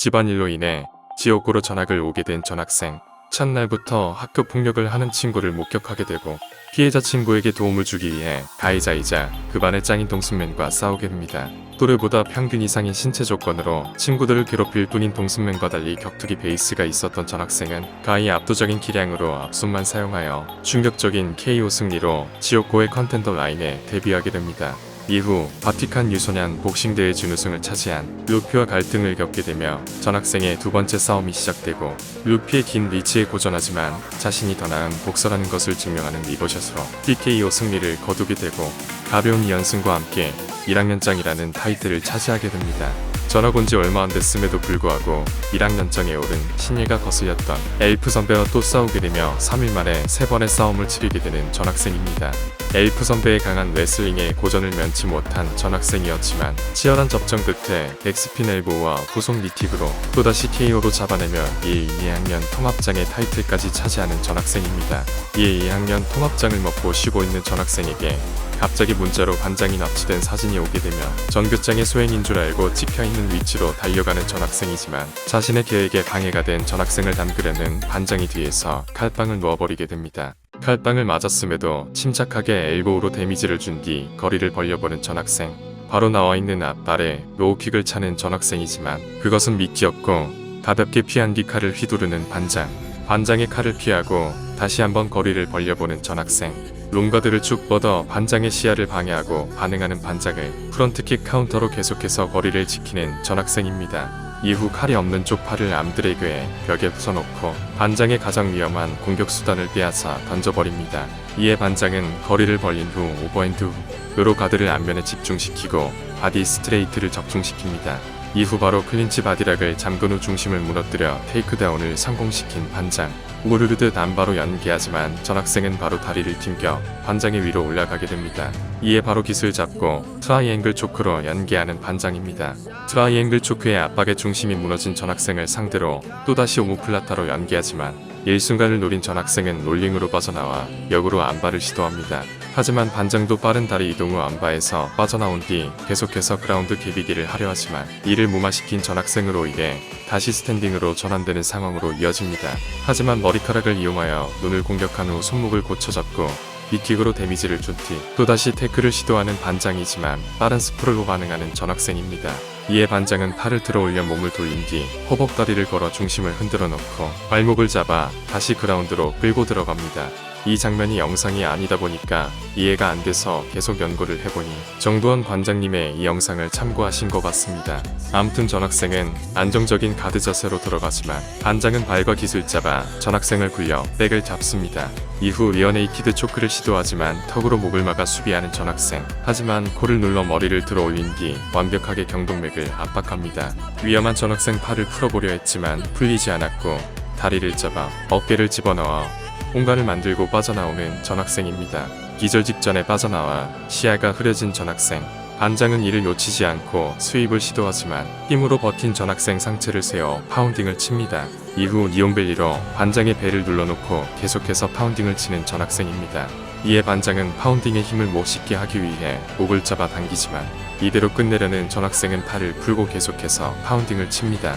집안일로 인해 지옥으로 전학을 오게 된 전학생. 첫날부터 학교 폭력을 하는 친구를 목격하게 되고 피해자 친구에게 도움을 주기 위해 가해자이자 그 반의 짱인 동승맨과 싸우게 됩니다. 또래보다 평균 이상의 신체 조건으로 친구들을 괴롭힐 뿐인 동승맨과 달리 격투기 베이스가 있었던 전학생은 가히 압도적인 기량으로 앞손만 사용하여 충격적인 KO 승리로 지옥고의 컨텐더 라인에 데뷔하게 됩니다. 이후 바티칸 유소년 복싱대회 준우승을 차지한 루피와 갈등을 겪게 되며 전학생의 두 번째 싸움이 시작되고 루피의 긴 리치에 고전하지만 자신이 더 나은 복서라는 것을 증명하는 리버샷으로 TKO 승리를 거두게 되고 가벼운 2연승과 함께 1학년장이라는 타이틀을 차지하게 됩니다. 전학 온 지 얼마 안 됐음에도 불구하고 1학년장에 오른 신예가 거슬렸던 엘프 선배와 또 싸우게 되며 3일 만에 3번의 싸움을 치르게 되는 전학생입니다. 엘프 선배의 강한 레슬링에 고전을 면치 못한 전학생이었지만 치열한 접전 끝에 백스핀 엘보우와 후속 리틱으로 또다시 KO로 잡아내며 2학년 통합장의 타이틀까지 차지하는 전학생입니다. 2학년 통합장을 먹고 쉬고 있는 전학생에게 갑자기 문자로 반장이 납치된 사진이 오게 되며 전교장의 소행인 줄 알고 찍혀있는 위치로 달려가는 전학생이지만 자신의 계획에 방해가 된 전학생을 담그려는 반장이 뒤에서 칼빵을 놓아버리게 됩니다. 칼빵을 맞았음에도 침착하게 엘보우로 데미지를 준 뒤 거리를 벌려보는 전학생. 바로 나와있는 앞발에 로우킥을 차는 전학생이지만 그것은 미끼였고 가볍게 피한 뒤 칼을 휘두르는 반장. 반장의 칼을 피하고 다시 한번 거리를 벌려보는 전학생. 롱가드를 쭉 뻗어 반장의 시야를 방해하고 반응하는 반장을 프론트킥 카운터로 계속해서 거리를 지키는 전학생입니다. 이후 칼이 없는 쪽 팔을 암드래그에 벽에 부숴놓고 반장의 가장 위험한 공격 수단을 빼앗아 던져버립니다. 이에 반장은 거리를 벌린 후 오버핸드 훅으로 가드를 앞면에 집중시키고 바디 스트레이트를 적중시킵니다. 이후 바로 클린치 바디락을 잠근 후 중심을 무너뜨려 테이크다운을 성공시킨 반장. 무르르듯 안바로 연기하지만 전학생은 바로 다리를 튕겨 반장의 위로 올라가게 됩니다. 이에 바로 깃을 잡고 트라이앵글 초크로 연기하는 반장입니다. 트라이앵글 초크의 압박에 중심이 무너진 전학생을 상대로 또다시 오모플라타로 연기하지만 일순간을 노린 전학생은 롤링으로 빠져나와 역으로 안바를 시도합니다. 하지만 반장도 빠른 다리 이동 후 안바에서 빠져나온 뒤 계속해서 그라운드 개비기를 하려 하지만 이를 무마시킨 전학생으로 인해 다시 스탠딩으로 전환되는 상황으로 이어집니다. 하지만 머리카락을 이용하여 눈을 공격한 후 손목을 고쳐잡고 빅킥으로 데미지를 준 뒤 또다시 태클을 시도하는 반장이지만 빠른 스프롤로 반응하는 전학생입니다. 이에 반장은 팔을 들어 올려 몸을 돌린 뒤 호복다리를 걸어 중심을 흔들어 놓고 발목을 잡아 다시 그라운드로 끌고 들어갑니다. 이 장면이 영상이 아니다 보니까 이해가 안 돼서 계속 연구를 해보니 정두원 관장님의 이 영상을 참고하신 것 같습니다. 아무튼 전학생은 안정적인 가드 자세로 들어가지만 반장은 발과 깃을 잡아 전학생을 굴려 백을 잡습니다. 이후 리어네이키드 초크를 시도하지만 턱으로 목을 막아 수비하는 전학생. 하지만 코를 눌러 머리를 들어 올린 뒤 완벽하게 경동맥을 압박합니다. 위험한 전학생 팔을 풀어보려 했지만 풀리지 않았고 다리를 잡아 어깨를 집어넣어 공간을 만들고 빠져나오는 전학생입니다. 기절 직전에 빠져나와 시야가 흐려진 전학생. 반장은 이를 놓치지 않고 스윕을 시도하지만 힘으로 버틴 전학생 상체를 세워 파운딩을 칩니다. 이후 니온벨리로 반장의 배를 눌러놓고 계속해서 파운딩을 치는 전학생입니다. 이에 반장은 파운딩의 힘을 못 싣게 하기 위해 목을 잡아 당기지만 이대로 끝내려는 전학생은 팔을 풀고 계속해서 파운딩을 칩니다.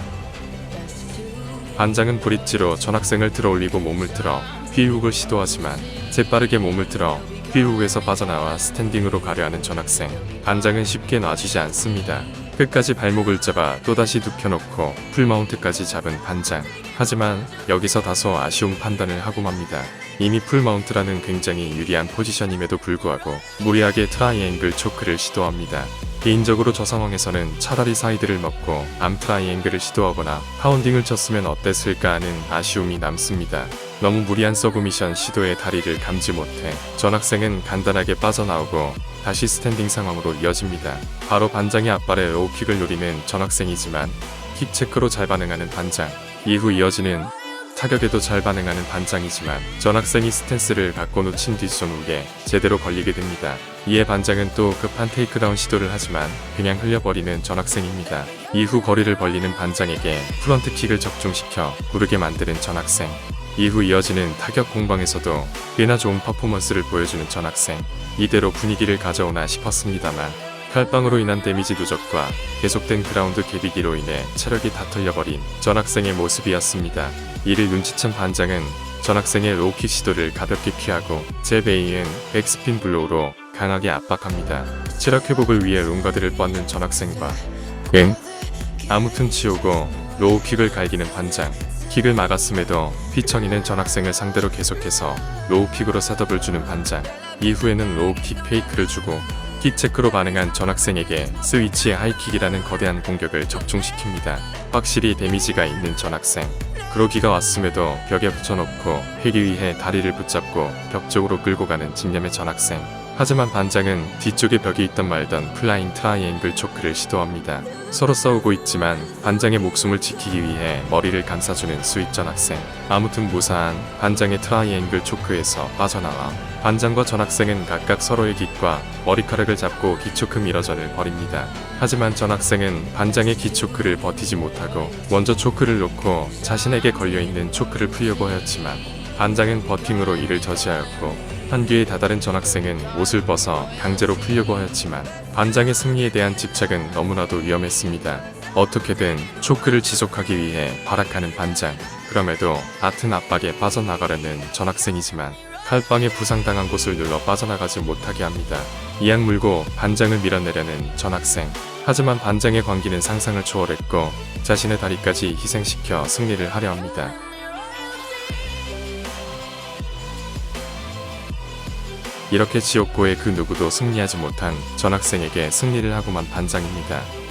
반장은 브릿지로 전학생을 들어올리고 몸을 틀어 휠훅을 시도하지만 재빠르게 몸을 틀어 휠훅에서 빠져나와 스탠딩으로 가려하는 전학생. 반장은 쉽게 놔주지 않습니다. 끝까지 발목을 잡아 또다시 눕혀놓고 풀마운트까지 잡은 반장. 하지만 여기서 다소 아쉬운 판단을 하고 맙니다. 이미 풀마운트라는 굉장히 유리한 포지션임에도 불구하고 무리하게 트라이앵글 초크를 시도합니다. 개인적으로 저 상황에서는 차라리 사이드를 먹고 암 트라이앵글을 시도하거나 파운딩을 쳤으면 어땠을까 하는 아쉬움이 남습니다. 너무 무리한 서브미션 시도에 다리를 감지 못해 전학생은 간단하게 빠져나오고 다시 스탠딩 상황으로 이어집니다. 바로 반장의 앞발에 로우킥을 노리는 전학생이지만 킥체크로 잘 반응하는 반장. 이후 이어지는 타격에도 잘 반응하는 반장이지만 전학생이 스탠스를 갖고 놓친 뒷손 훅에 제대로 걸리게 됩니다. 이에 반장은 또 급한 테이크다운 시도를 하지만 그냥 흘려버리는 전학생입니다. 이후 거리를 벌리는 반장에게 프런트킥을 적중시켜 구르게 만드는 전학생. 이후 이어지는 타격 공방에서도 꽤나 좋은 퍼포먼스를 보여주는 전학생. 이대로 분위기를 가져오나 싶었습니다만 칼빵으로 인한 데미지 누적과 계속된 그라운드 개비기로 인해 체력이 다 털려버린 전학생의 모습이었습니다. 이를 눈치챈 반장은 전학생의 로우킥 시도를 가볍게 피하고 제베이엔 백스핀 블로우로 강하게 압박합니다. 체력 회복을 위해 룬가드를 뻗는 전학생과 아무튼 치우고 로우킥을 갈기는 반장. 킥을 막았음에도 휘청이는 전학생을 상대로 계속해서 로우킥으로 셋업을 주는 반장. 이후에는 로우킥 페이크를 주고 킥체크로 반응한 전학생에게 스위치의 하이킥이라는 거대한 공격을 적중시킵니다. 확실히 데미지가 있는 전학생. 그러기가 왔음에도 벽에 붙여놓고 패기 위해 다리를 붙잡고 벽 쪽으로 끌고 가는 집념의 전학생. 하지만 반장은 뒤쪽에 벽이 있던 말던 플라잉 트라이앵글 초크를 시도합니다. 서로 싸우고 있지만 반장의 목숨을 지키기 위해 머리를 감싸주는 스윗 전학생. 아무튼 무사한 반장의 트라이앵글 초크에서 빠져나와 반장과 전학생은 각각 서로의 깃과 머리카락을 잡고 기초크 미러전을 벌입니다. 하지만 전학생은 반장의 기초크를 버티지 못하고 먼저 초크를 놓고 자신에게 걸려있는 초크를 풀려고 하였지만 반장은 버팅으로 이를 저지하였고 한 뒤에 다다른 전학생은 옷을 벗어 강제로 풀려고 하였지만 반장의 승리에 대한 집착은 너무나도 위험했습니다. 어떻게든 초크를 지속하기 위해 발악하는 반장. 그럼에도 같은 압박에 빠져나가려는 전학생이지만 칼빵에 부상당한 곳을 눌러 빠져나가지 못하게 합니다. 이악 물고 반장을 밀어내려는 전학생. 하지만 반장의 광기는 상상을 초월했고 자신의 다리까지 희생시켜 승리를 하려 합니다. 이렇게 지옥고의 그 누구도 승리하지 못한 전학생에게 승리를 하고만 반장입니다.